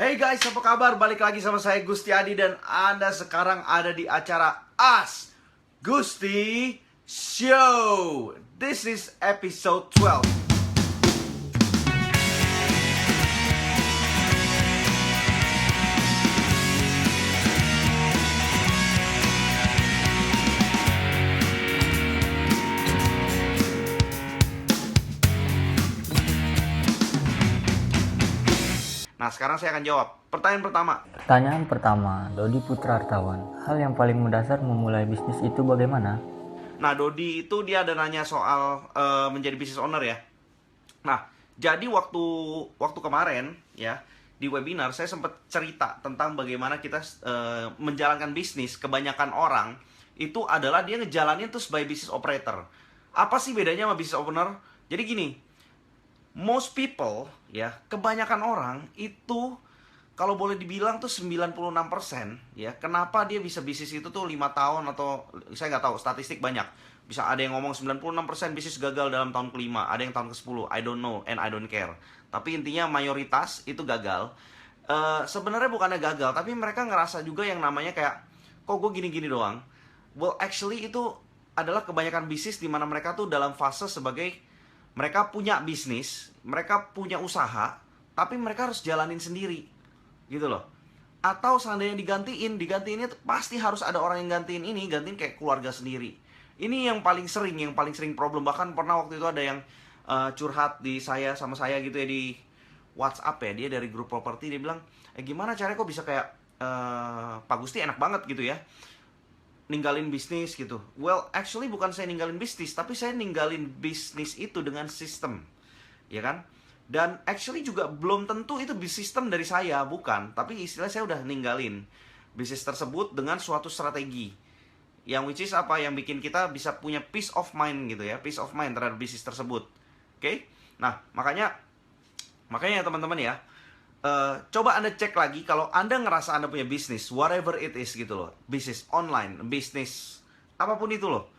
Hey guys, apa kabar? Balik lagi sama saya Gusti Adi dan Anda sekarang ada di acara Ask Gusti Show. This is episode 12. Nah, sekarang saya akan jawab. Pertanyaan pertama. Pertanyaan pertama, Dodi Putra Artawan. Hal yang paling mendasar memulai bisnis itu bagaimana? Nah, Dodi itu dia ada nanya soal menjadi business owner ya. Nah, jadi waktu kemarin ya di webinar saya sempat cerita tentang bagaimana kita menjalankan bisnis. Kebanyakan orang itu adalah dia ngejalanin tuh sebagai business operator. Apa sih bedanya sama business owner? Jadi gini, most people ya, kebanyakan orang itu kalau boleh dibilang tuh 96% ya, kenapa dia bisa bisnis itu tuh 5 tahun atau saya nggak tahu, statistik banyak. Bisa ada yang ngomong 96% bisnis gagal dalam tahun kelima, ada yang tahun ke-10, I don't know and I don't care. Tapi intinya mayoritas itu gagal. Sebenarnya bukannya gagal, tapi mereka ngerasa juga yang namanya kayak, kok gue gini-gini doang. Well actually itu adalah kebanyakan bisnis di mana mereka tuh dalam fase sebagai mereka punya bisnis, mereka punya usaha, tapi mereka harus jalanin sendiri, gitu loh. Atau seandainya digantiinnya pasti harus ada orang yang gantiin kayak keluarga sendiri. Ini yang paling sering problem. Bahkan pernah waktu itu ada yang curhat di sama saya gitu ya di WhatsApp ya, dia dari grup properti, dia bilang, gimana caranya kok bisa kayak Pak Gusti enak banget gitu ya, ninggalin bisnis gitu. Well, actually bukan saya ninggalin bisnis, tapi saya ninggalin bisnis itu dengan sistem, ya kan? Dan actually juga belum tentu itu sistem dari saya, bukan. Tapi istilahnya saya udah ninggalin bisnis tersebut dengan suatu strategi. Yang which is apa? Yang bikin kita bisa punya peace of mind gitu ya, peace of mind terhadap bisnis tersebut. Oke? Nah, makanya teman-teman ya, coba Anda cek lagi kalau Anda ngerasa Anda punya bisnis, whatever it is gitu loh, bisnis online, bisnis apapun itu loh,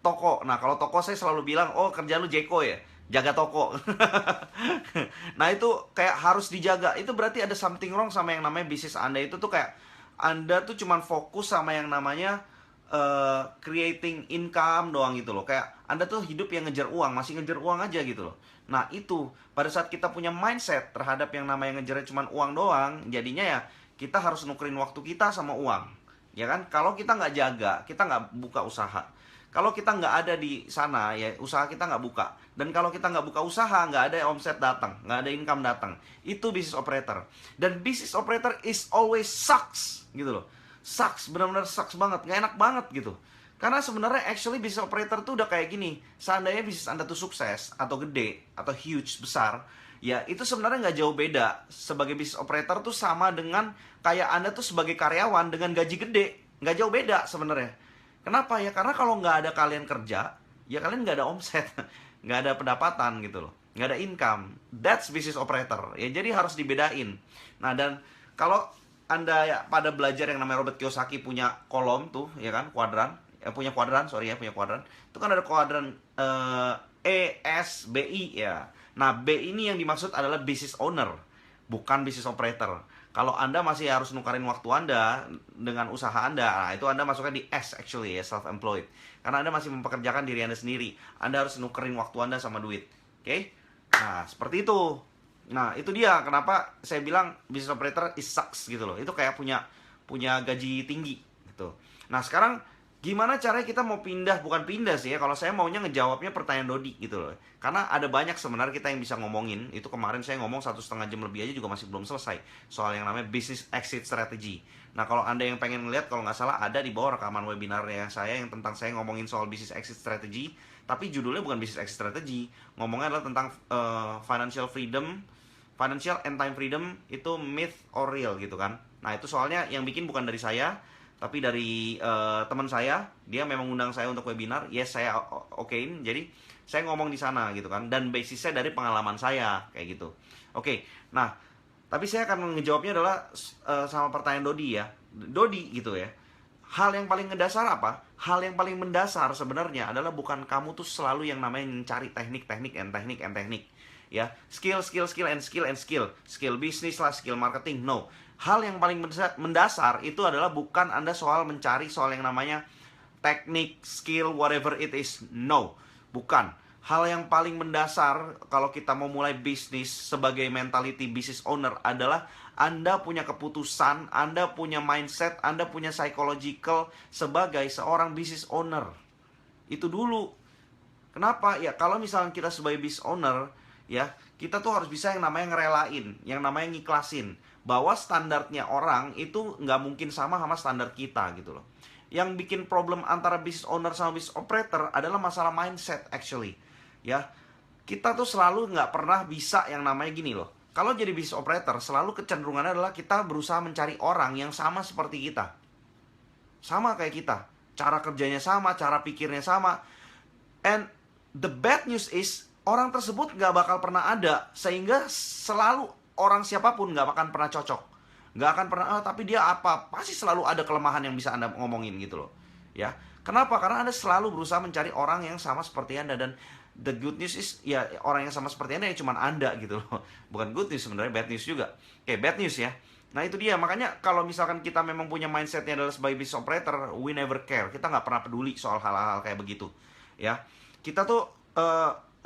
toko. Nah, kalau toko saya selalu bilang, oh kerjaan lu Jeko ya, jaga toko. Nah, itu kayak harus dijaga. Itu berarti ada something wrong sama yang namanya bisnis Anda itu tuh, kayak Anda tuh cuman fokus sama yang namanya creating income doang gitu loh. Kayak Anda tuh hidup yang ngejar uang, masih ngejar uang aja gitu loh. Nah itu, pada saat kita punya mindset terhadap yang namanya ngejarnya cuma uang doang, jadinya ya kita harus nukerin waktu kita sama uang, ya kan? Kalau kita nggak jaga, kita nggak buka usaha. Kalau kita nggak ada di sana, ya usaha kita nggak buka. Dan kalau kita nggak buka usaha, nggak ada omset datang, nggak ada income datang. Itu business operator. Dan business operator is always sucks, gitu loh. Sucks, benar-benar sucks banget, nggak enak banget gitu. Karena sebenarnya actually business operator tuh udah kayak gini. Seandainya bisnis Anda tuh sukses, atau gede, atau huge, besar, ya itu sebenarnya nggak jauh beda. Sebagai business operator tuh sama dengan kayak Anda tuh sebagai karyawan dengan gaji gede. Nggak jauh beda sebenarnya. Kenapa ya? Karena kalau nggak ada kalian kerja, ya kalian nggak ada omset, nggak ada pendapatan gitu loh, nggak ada income. That's business operator. Ya jadi harus dibedain. Nah, dan kalau Anda ya pada belajar yang namanya Robert Kiyosaki punya kolom tuh, ya kan, punya kuadran. Itu kan ada kuadran E, S, B, I ya. Nah, B ini yang dimaksud adalah business owner, bukan business operator. Kalau Anda masih harus nukarin waktu Anda dengan usaha Anda, nah itu Anda masuknya di S actually ya, self-employed. Karena Anda masih mempekerjakan diri Anda sendiri. Anda harus nukerin waktu Anda sama duit. Oke? Nah, seperti itu. Nah, itu dia kenapa saya bilang business operator is sucks gitu loh. Itu kayak punya gaji tinggi gitu. Nah, sekarang gimana caranya kita mau bukan pindah sih ya, kalau saya maunya ngejawabnya pertanyaan Dodi gitu loh. Karena ada banyak sebenarnya kita yang bisa ngomongin. Itu kemarin saya ngomong 1,5 jam lebih aja juga masih belum selesai soal yang namanya business exit strategy. Nah, kalau Anda yang pengen ngeliat, kalau nggak salah ada di bawah rekaman webinarnya saya yang tentang saya ngomongin soal business exit strategy. Tapi judulnya bukan business exit strategy, ngomongnya adalah tentang financial and time freedom, itu myth or real gitu kan. Nah, itu soalnya yang bikin bukan dari saya, tapi dari teman saya. Dia memang undang saya untuk webinar. Yes, saya okein. Jadi saya ngomong di sana gitu kan, dan basisnya dari pengalaman saya kayak gitu. Oke. Nah, tapi saya akan ngejawabnya adalah sama pertanyaan Dodi ya. Dodi gitu ya. Hal yang paling mendasar apa? Hal yang paling mendasar sebenarnya adalah bukan kamu tuh selalu yang namanya mencari teknik. ya. Skill, and skill. Skill bisnis lah, skill marketing, no. Hal yang paling mendasar itu adalah bukan Anda mencari soal yang namanya teknik, skill, whatever it is, no. Bukan. Hal yang paling mendasar kalau kita mau mulai bisnis sebagai mentality business owner adalah Anda punya keputusan, Anda punya mindset, Anda punya psychological sebagai seorang business owner. Itu dulu. Kenapa? Ya kalau misalnya kita sebagai business owner, ya kita tuh harus bisa yang namanya ngerelain, yang namanya ngiklasin. Bahwa standarnya orang itu nggak mungkin sama standar kita gitu loh. Yang bikin problem antara business owner sama business operator adalah masalah mindset actually. Ya, kita tuh selalu nggak pernah bisa yang namanya gini loh. Kalau jadi business operator, selalu kecenderungannya adalah kita berusaha mencari orang yang sama seperti kita. Sama kayak kita. Cara kerjanya sama, cara pikirnya sama. And the bad news is, orang tersebut nggak bakal pernah ada. Sehingga selalu orang siapapun nggak akan pernah cocok. Nggak akan pernah, tapi dia apa? Pasti selalu ada kelemahan yang bisa Anda ngomongin gitu loh. Ya, kenapa? Karena Anda selalu berusaha mencari orang yang sama seperti Anda. Dan the good news is, ya orang yang sama seperti Anda ya cuma Anda gitu loh. Bukan good news sebenarnya, bad news juga. Oke, bad news ya. Nah itu dia, makanya kalau misalkan kita memang punya mindsetnya adalah sebagai business operator, we never care. Kita nggak pernah peduli soal hal-hal kayak begitu. Ya, kita tuh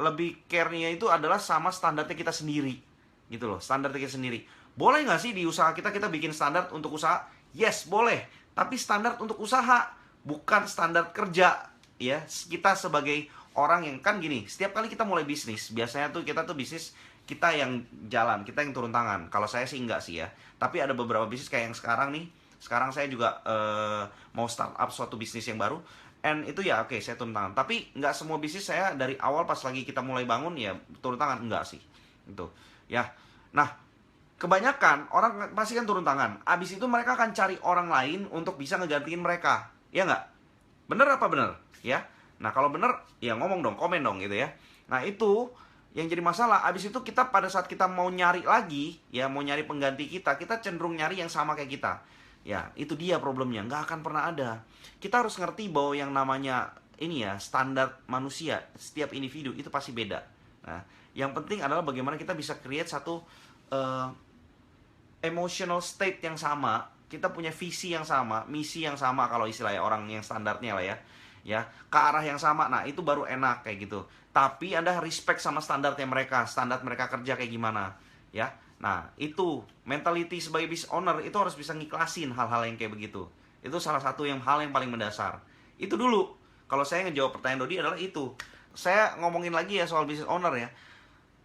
lebih care-nya itu adalah sama standarnya kita sendiri. Gitu loh, standarnya kita sendiri. Boleh nggak sih di usaha kita bikin standar untuk usaha? Yes, boleh. Tapi standar untuk usaha, bukan standar kerja. Ya, kita sebagai orang yang kan gini, setiap kali kita mulai bisnis, biasanya tuh kita tuh bisnis, kita yang jalan, kita yang turun tangan. Kalau saya sih enggak sih ya. Tapi ada beberapa bisnis kayak yang sekarang nih. Sekarang saya juga mau start up suatu bisnis yang baru. And itu ya oke, saya turun tangan. Tapi nggak semua bisnis saya dari awal pas lagi kita mulai bangun ya turun tangan. Enggak sih. Itu. Ya. Nah, kebanyakan orang pasti kan turun tangan. Abis itu mereka akan cari orang lain untuk bisa ngegantiin mereka. Ya nggak? Bener apa bener? Ya. Nah kalau bener, ya ngomong dong, komen dong gitu ya. Nah itu yang jadi masalah. Abis itu kita pada saat kita mau nyari lagi, ya mau nyari pengganti kita cenderung nyari yang sama kayak kita. Ya itu dia problemnya, nggak akan pernah ada. Kita harus ngerti bahwa yang namanya ini ya, standar manusia, setiap individu itu pasti beda. Nah yang penting adalah bagaimana kita bisa create satu emotional state yang sama. Kita punya visi yang sama, misi yang sama kalau istilahnya orang yang standarnya lah ya. Ya, ke arah yang sama. Nah, itu baru enak kayak gitu. Tapi Anda respect sama standarnya mereka, standar mereka kerja kayak gimana, ya. Nah, itu mentality sebagai business owner itu harus bisa ngiklasin hal-hal yang kayak begitu. Itu salah satu hal yang paling mendasar. Itu dulu. Kalau saya ngejawab pertanyaan Dodi adalah itu. Saya ngomongin lagi ya soal business owner ya.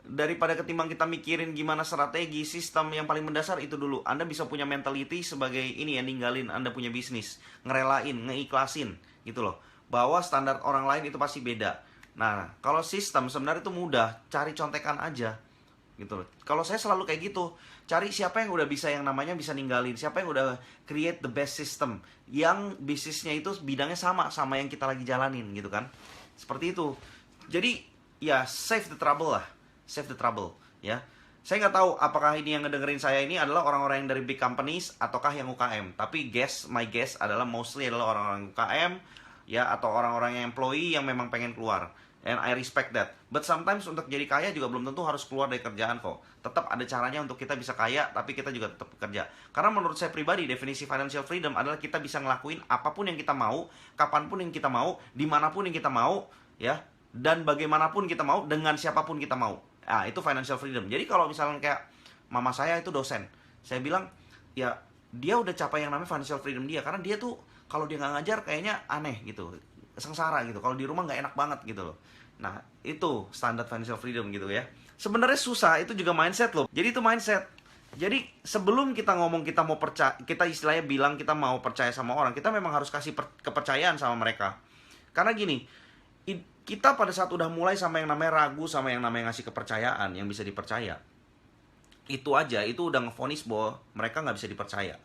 Daripada ketimbang kita mikirin gimana strategi, sistem yang paling mendasar itu dulu. Anda bisa punya mentality sebagai ini ya, ninggalin Anda punya bisnis, ngerelain, ngeikhlasin gitu loh. Bahwa standar orang lain itu pasti beda. Nah, kalau sistem sebenarnya itu mudah, cari contekan aja. Gitu loh. Kalau saya selalu kayak gitu, cari siapa yang udah bisa yang namanya bisa ninggalin, siapa yang udah create the best system yang bisnisnya itu bidangnya sama yang kita lagi jalanin gitu kan. Seperti itu. Jadi, ya save the trouble lah. Save the trouble, ya. Saya nggak tahu apakah ini yang ngedengerin saya ini adalah orang-orang yang dari big companies ataukah yang UKM. Tapi my guess adalah mostly adalah orang-orang UKM, ya, atau orang-orang yang employee yang memang pengen keluar. And I respect that. But sometimes untuk jadi kaya juga belum tentu harus keluar dari kerjaan kok. Tetap ada caranya untuk kita bisa kaya, tapi kita juga tetap bekerja. Karena menurut saya pribadi, definisi financial freedom adalah kita bisa ngelakuin apapun yang kita mau, kapanpun yang kita mau, dimanapun yang kita mau, ya, dan bagaimanapun kita mau, dengan siapapun kita mau. Nah, itu financial freedom. Jadi kalau misalnya kayak mama saya itu dosen, saya bilang, ya, dia udah capai yang namanya financial freedom dia. Karena dia tuh, kalau dia nggak ngajar kayaknya aneh gitu, sengsara gitu. Kalau di rumah nggak enak banget gitu loh. Nah, itu standar financial freedom gitu ya. Sebenarnya susah, itu juga mindset loh. Jadi itu mindset. Jadi sebelum kita ngomong kita mau percaya, kita istilahnya bilang kita mau percaya sama orang, kita memang harus kasih kepercayaan sama mereka. Karena gini, kita pada saat udah mulai sama yang namanya ragu, sama yang namanya ngasih kepercayaan yang bisa dipercaya, itu aja, itu udah ngevonis bahwa mereka nggak bisa dipercaya.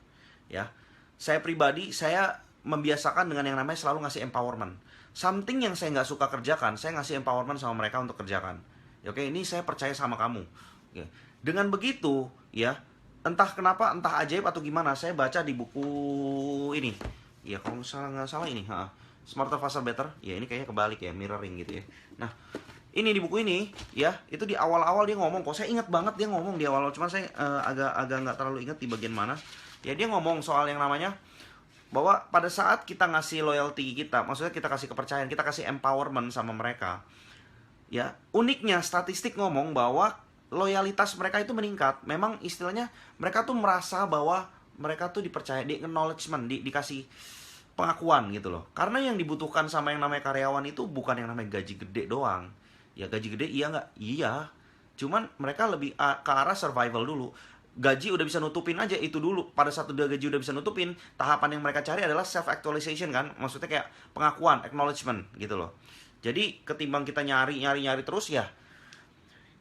Ya, saya pribadi, saya membiasakan dengan yang namanya selalu ngasih empowerment. Something yang saya nggak suka kerjakan, saya ngasih empowerment sama mereka untuk kerjakan. Oke, ini saya percaya sama kamu. Oke. Dengan begitu, ya, entah kenapa, entah ajaib atau gimana, saya baca di buku ini. Ya, kalau nggak salah ini, Smarter Faster Better. Ya, ini kayaknya kebalik ya, mirroring gitu ya. Nah, ini di buku ini ya, itu di awal-awal dia ngomong kok, saya ingat banget dia ngomong di awal-awal, cuma saya agak nggak terlalu ingat di bagian mana. Ya dia ngomong soal yang namanya bahwa pada saat kita ngasih loyalty kita, maksudnya kita kasih kepercayaan, kita kasih empowerment sama mereka. Ya, uniknya statistik ngomong bahwa loyalitas mereka itu meningkat. Memang istilahnya mereka tuh merasa bahwa mereka tuh dipercaya, di acknowledgement, dikasih pengakuan gitu loh. Karena yang dibutuhkan sama yang namanya karyawan itu bukan yang namanya gaji gede doang. Ya gaji gede iya nggak? Iya. Cuman mereka lebih ke arah survival dulu. Gaji udah bisa nutupin aja itu dulu. Pada saat udah gaji udah bisa nutupin, tahapan yang mereka cari adalah self actualization kan. Maksudnya kayak pengakuan, acknowledgement gitu loh. Jadi ketimbang kita nyari terus ya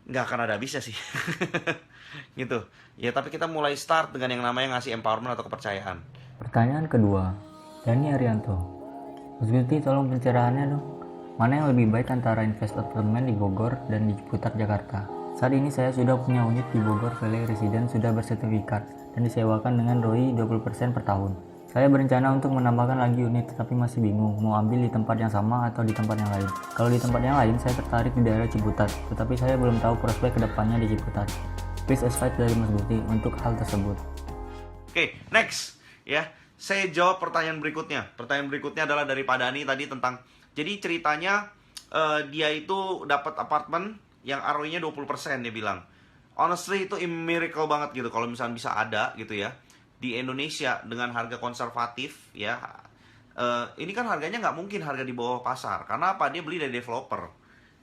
nggak akan ada habisnya sih. Gitu. Ya tapi kita mulai start dengan yang namanya ngasih empowerment atau kepercayaan. Pertanyaan kedua, Dani Arianto. Mas Gusti, tolong pencerahannya dong. Mana yang lebih baik antara invest apartemen di Bogor dan di Ciputat, Jakarta? Saat ini saya sudah punya unit di Bogor Valley Residence, sudah bersertifikat dan disewakan dengan ROI 20% per tahun. Saya berencana untuk menambahkan lagi unit, tetapi masih bingung mau ambil di tempat yang sama atau di tempat yang lain. Kalau di tempat yang lain, saya tertarik di daerah Ciputat, tetapi saya belum tahu prospek kedepannya di Ciputat. Please advice dari Mas Gusti untuk hal tersebut. Oke, next ya. Saya jawab pertanyaan berikutnya. Pertanyaan berikutnya adalah dari Pak Dani tadi tentang, jadi ceritanya dia itu dapat apartemen yang ROI-nya 20%, dia bilang. Honestly itu miracle banget gitu kalau misalnya bisa ada gitu ya di Indonesia dengan harga konservatif ya. Ini kan harganya nggak mungkin harga di bawah pasar. Karena apa? Dia beli dari developer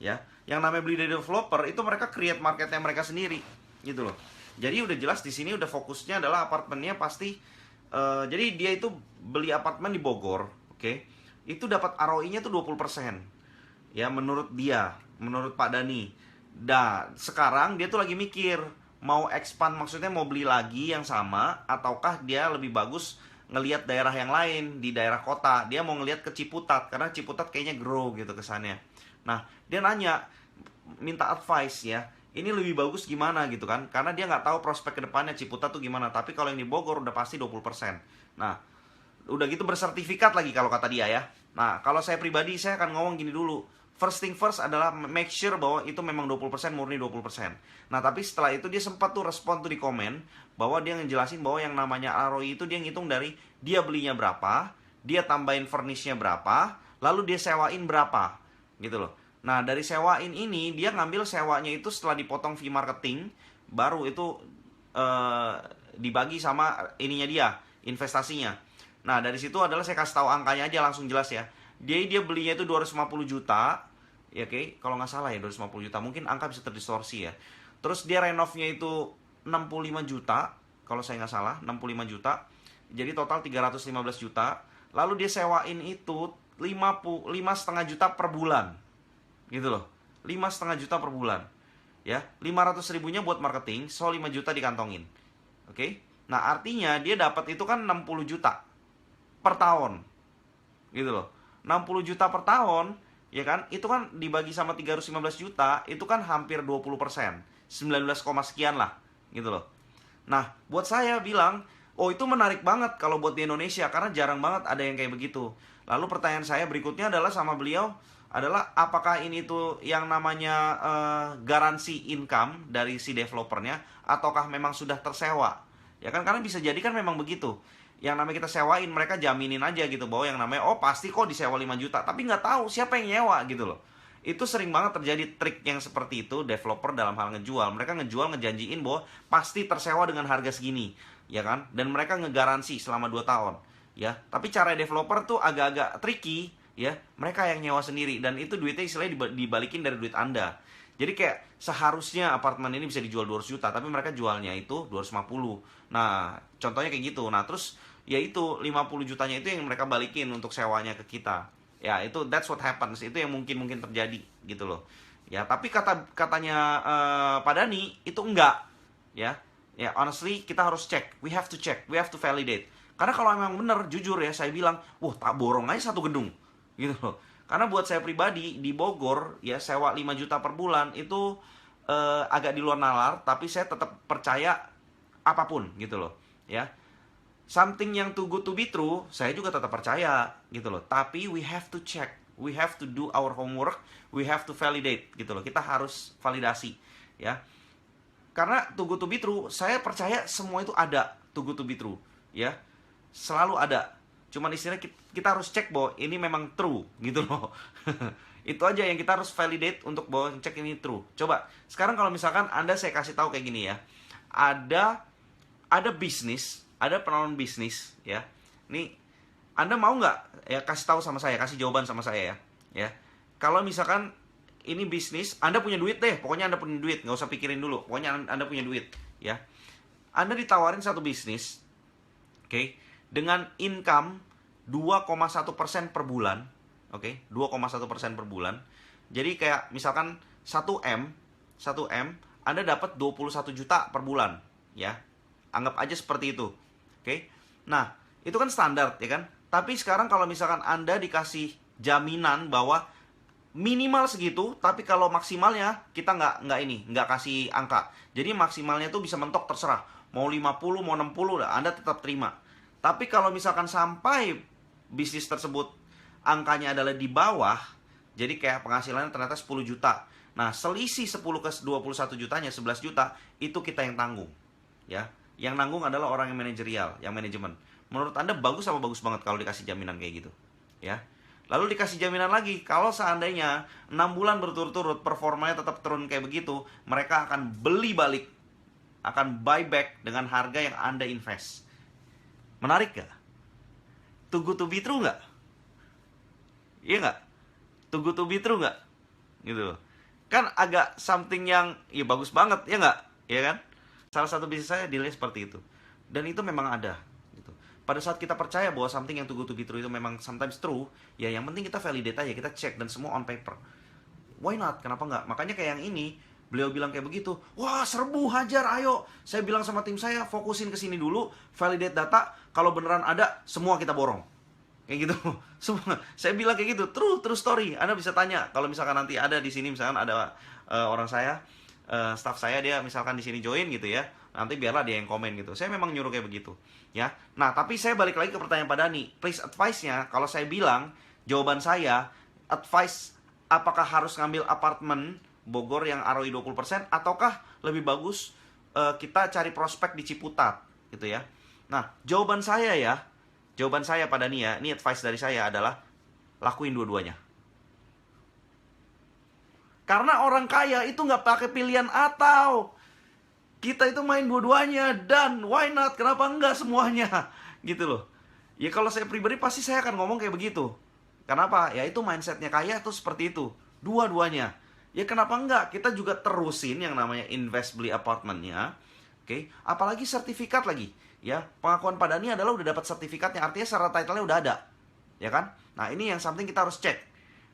ya. Yang namanya beli dari developer itu mereka create marketnya mereka sendiri gitu loh. Jadi udah jelas di sini udah fokusnya adalah apartemennya pasti. Jadi dia itu beli apartemen di Bogor, oke? Itu dapat ROI-nya tuh 20%. Ya, menurut dia, menurut Pak Dani. Nah, sekarang dia tuh lagi mikir mau expand, maksudnya mau beli lagi yang sama ataukah dia lebih bagus ngelihat daerah yang lain di daerah kota. Dia mau ngelihat ke Ciputat karena Ciputat kayaknya grow gitu kesannya. Nah, dia nanya, minta advice ya. Ini lebih bagus gimana gitu kan, karena dia nggak tahu prospek kedepannya Ciputat tuh gimana. Tapi kalau yang di Bogor udah pasti 20%. Nah, udah gitu bersertifikat lagi kalau kata dia ya. Nah, kalau saya pribadi saya akan ngomong gini dulu. First thing first adalah make sure bahwa itu memang 20%, murni 20%. Nah, tapi setelah itu dia sempat tuh respon tuh di komen bahwa dia ngejelasin bahwa yang namanya ROI itu dia ngitung dari dia belinya berapa, dia tambahin furnish-nya berapa, lalu dia sewain berapa gitu loh. Nah, dari sewain ini, dia ngambil sewanya itu setelah dipotong fee marketing, baru itu dibagi sama ininya dia, investasinya. Nah, dari situ adalah saya kasih tahu angkanya aja langsung jelas ya. Dia belinya itu 250 juta, ya oke, kalau nggak salah ya 250 juta. Mungkin angka bisa terdistorsi ya. Terus dia renovnya itu 65 juta, kalau saya nggak salah, 65 juta. Jadi total 315 juta. Lalu dia sewain itu 5,5 juta per bulan. Gitu loh, 5,5 juta per bulan ya, 500 ribunya buat marketing, so 5 juta dikantongin. Oke, nah artinya dia dapat itu kan 60 juta per tahun gitu loh. 60 juta per tahun ya kan, itu kan dibagi sama 315 juta, itu kan hampir 20%, 19, sekian lah gitu loh. Nah, buat saya bilang, oh itu menarik banget kalau buat di Indonesia, karena jarang banget ada yang kayak begitu. Lalu pertanyaan saya berikutnya adalah sama beliau adalah apakah ini tuh yang namanya garansi income dari si developernya ataukah memang sudah tersewa. Ya kan, karena bisa jadi kan memang begitu. Yang namanya kita sewain, mereka jaminin aja gitu bahwa yang namanya oh pasti kok disewa 5 juta, tapi nggak tahu siapa yang nyewa gitu loh. Itu sering banget terjadi trik yang seperti itu developer dalam hal ngejual. Mereka ngejual ngejanjiin bahwa pasti tersewa dengan harga segini, ya kan? Dan mereka ngegaransi selama 2 tahun, ya. Tapi cara developer tuh agak-agak tricky, ya. Mereka yang nyewa sendiri dan itu duitnya istilahnya dibalikin dari duit Anda. Jadi kayak seharusnya apartemen ini bisa dijual 200 juta, tapi mereka jualnya itu 250. Nah, contohnya kayak gitu. Nah, terus ya itu 50 jutanya itu yang mereka balikin untuk sewanya ke kita. Ya, itu that's what happens. Itu yang mungkin terjadi gitu loh. Ya, tapi katanya Pak Dani itu enggak, ya. Ya, honestly kita harus cek. We have to check. We have to validate. Karena kalau memang benar, jujur ya, saya bilang, wah tak borong aja satu gedung. Gitu loh. Karena buat saya pribadi di Bogor ya sewa 5 juta per bulan itu agak di luar nalar, tapi saya tetap percaya apapun gitu loh, ya. Something yang too good to be true, saya juga tetap percaya gitu loh. Tapi we have to check We have to do our homework, we have to validate gitu loh. Kita harus validasi ya. Karena too good to be true, saya percaya semua itu ada too good to be true ya. Selalu ada. Cuman istilahnya kita harus cek bahwa ini memang true gitu loh. Itu aja yang kita harus validate untuk bahwa cek ini true. Coba sekarang kalau misalkan Anda saya kasih tahu kayak gini ya. Ada bisnis, ada penawaran bisnis ya. Nih, Anda mau nggak ya kasih tahu sama saya, kasih jawaban sama saya ya. Ya. Kalau misalkan ini bisnis, Anda punya duit deh, pokoknya Anda punya duit, nggak usah pikirin dulu. Pokoknya Anda punya duit ya. Anda ditawarin satu bisnis, oke, dengan income 2,1% per bulan, oke, 2,1% per bulan. Jadi kayak misalkan 1M, Anda dapat 21 juta per bulan, ya. Anggap aja seperti itu. Oke. Nah, itu kan standar, ya kan? Tapi sekarang kalau misalkan Anda dikasih jaminan bahwa minimal segitu, tapi kalau maksimalnya kita nggak kasih angka. Jadi maksimalnya tuh bisa mentok terserah. Mau 50, mau 60, Anda tetap terima. Tapi kalau misalkan sampai bisnis tersebut angkanya adalah di bawah, jadi kayak penghasilannya ternyata 10 juta. Nah, selisih 10 ke 21 jutanya, 11 juta, itu kita yang tanggung. Ya, yang nanggung adalah orang yang manajerial, yang manajemen. Menurut Anda bagus apa bagus banget kalau dikasih jaminan kayak gitu? Ya. Lalu dikasih jaminan lagi, kalau seandainya 6 bulan berturut-turut performanya tetap turun kayak begitu, mereka akan beli balik, akan buy back dengan harga yang Anda invest. Menarik gak? Too good to be true gak? Iya gak? Too good to be true gak? Gitu. Kan agak something yang ya bagus banget, ya gak? Ya kan? Salah satu bisnis saya dealnya seperti itu. Dan itu memang ada. Gitu. Pada saat kita percaya bahwa something yang too good to be true itu memang sometimes true, ya yang penting kita validate aja, kita cek dan semua on paper. Why not? Kenapa nggak? Makanya kayak yang ini, beliau bilang kayak begitu. Wah, serbu, hajar, ayo. Saya bilang sama tim saya, fokusin ke sini dulu, validate data. Kalau beneran ada, semua kita borong. Kayak gitu. Semua. Saya bilang kayak gitu. True story. Anda bisa tanya. Kalau misalkan nanti ada di sini, misalkan ada orang saya, staff saya dia misalkan di sini join gitu ya. Nanti biarlah dia yang komen gitu. Saya memang nyuruh kayak begitu. Ya. Nah, tapi saya balik lagi ke pertanyaan Pak Dani. Please advice-nya, kalau saya bilang, jawaban saya, advice apakah harus ngambil apartemen Bogor yang ROI 20% ataukah lebih bagus kita cari prospek di Ciputat gitu ya. Nah, jawaban saya Pak Dani ya, ini advice dari saya adalah lakuin dua-duanya. Karena orang kaya itu nggak pakai pilihan atau. Kita itu main dua-duanya dan why not? Kenapa enggak semuanya? Gitu loh. Ya kalau saya pribadi pasti saya akan ngomong kayak begitu. Kenapa? Ya itu mindsetnya kaya tuh seperti itu. Dua-duanya. Ya kenapa enggak? Kita juga terusin yang namanya invest beli apartemennya. Oke, apalagi sertifikat lagi. Ya, pengakuan Pak Dani adalah udah dapat sertifikatnya, artinya syarat title-nya udah ada. Ya kan? Nah, ini yang something kita harus cek.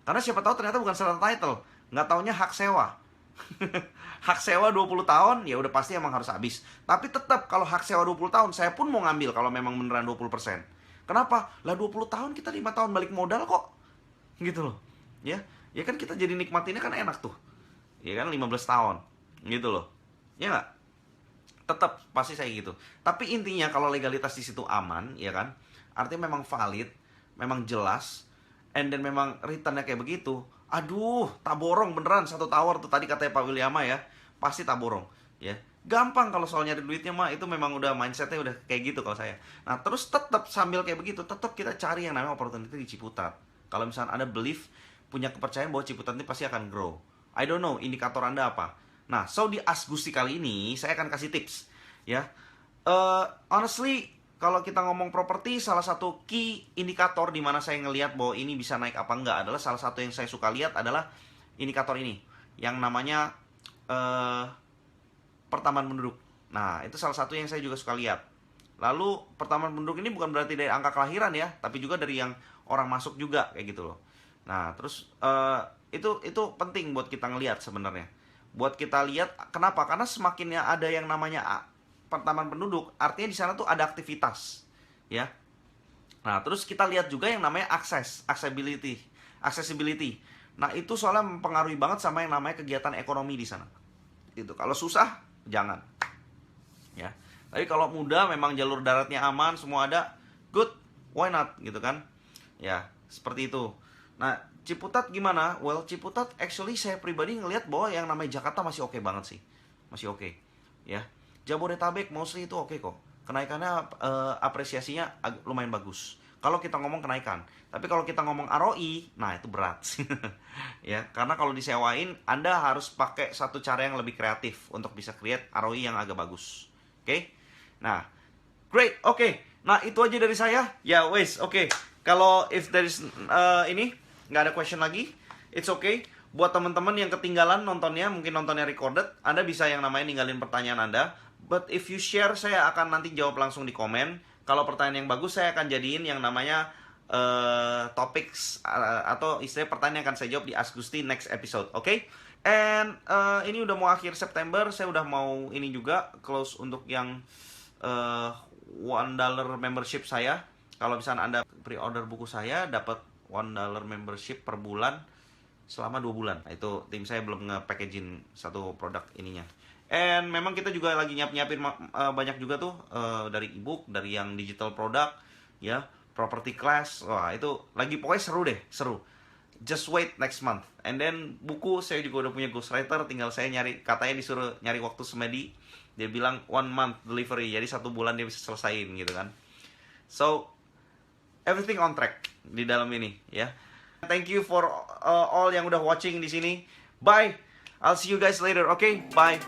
Karena siapa tahu ternyata bukan syarat title, nggak taunya hak sewa. Hak sewa 20 tahun, ya udah pasti emang harus habis. Tapi tetap kalau hak sewa 20 tahun, saya pun mau ngambil kalau memang beneran 20%. Kenapa? Lah 20 tahun kita 5 tahun balik modal kok. Gitu loh. Ya kan kita jadi nikmatinnya kan enak tuh. Ya kan 15 tahun. Gitu loh. Ya nggak? Tetap pasti saya gitu. Tapi intinya kalau legalitas di situ aman, ya kan? Artinya memang valid, memang jelas, and then memang returnnya kayak begitu. Aduh, tak borong beneran satu tower tuh tadi katanya Pak Williama ya. Pasti tak borong, ya. Gampang kalau soal nyari duitnya mah itu memang udah mindsetnya udah kayak gitu kalau saya. Nah, terus tetap sambil kayak begitu, tetap kita cari yang namanya opportunity di Ciputat. Kalau misalnya Anda believe, punya kepercayaan bahwa Ciputat ini pasti akan grow. I don't know, indikator Anda apa? Nah, so di Ask Gusti kali ini, saya akan kasih tips. Ya, honestly, kalau kita ngomong properti, salah satu key indikator di mana saya ngelihat bahwa ini bisa naik apa enggak adalah salah satu yang saya suka lihat adalah indikator ini. Yang namanya pertambahan penduduk. Nah, itu salah satu yang saya juga suka lihat. Lalu, pertambahan penduduk ini bukan berarti dari angka kelahiran ya, tapi juga dari yang orang masuk juga, kayak gitu loh. Nah, terus itu penting buat kita ngelihat sebenarnya. Buat kita lihat, kenapa? Karena semakinnya ada yang namanya pertambahan penduduk, artinya di sana tuh ada aktivitas, ya. Nah, terus kita lihat juga yang namanya accessibility. Nah, itu soalnya mempengaruhi banget sama yang namanya kegiatan ekonomi di sana. Itu kalau susah, jangan. Ya. Tapi kalau mudah, memang jalur daratnya aman, semua ada, good, why not, gitu kan? Ya, seperti itu. Nah, Ciputat gimana? Well, Ciputat actually saya pribadi ngelihat bahwa yang namanya Jakarta masih oke banget sih. Masih oke. Ya. Jabodetabek mostly itu oke kok. Kenaikannya apresiasinya lumayan bagus. Kalau kita ngomong kenaikan. Tapi kalau kita ngomong ROI, nah itu berat. Ya, karena kalau disewain Anda harus pakai satu cara yang lebih kreatif untuk bisa create ROI yang agak bagus. Oke? Nah, great. Oke. Nah, itu aja dari saya. Ya, wes. Oke. Kalau if there is ini nggak ada question lagi, it's okay. Buat teman-teman yang ketinggalan nontonnya, mungkin nontonnya recorded, Anda bisa yang namanya ninggalin pertanyaan Anda. But if you share, saya akan nanti jawab langsung di komen. Kalau pertanyaan yang bagus, saya akan jadiin yang namanya topics atau istilah pertanyaan yang akan saya jawab di Ask Gusti next episode, oke? Okay? And ini udah mau akhir September, saya udah mau ini juga close untuk yang $1 membership saya. Kalau misalnya Anda pre-order buku saya, dapat $1 membership per bulan selama 2 bulan. Nah, itu tim saya belum nge-packaging satu produk ininya. And memang kita juga lagi nyiapin banyak juga tuh dari ebook, dari yang digital product, ya, property class. Wah, itu lagi pokoknya seru deh, seru. Just wait next month. And then buku saya juga udah punya ghostwriter, tinggal saya nyari, katanya disuruh nyari waktu semedi. Dia bilang 1 month delivery, jadi 1 bulan dia bisa selesaiin gitu kan. So everything on track di dalam ini ya. Thank you for all yang udah watching di sini. Bye. I'll see you guys later. Okay? Bye.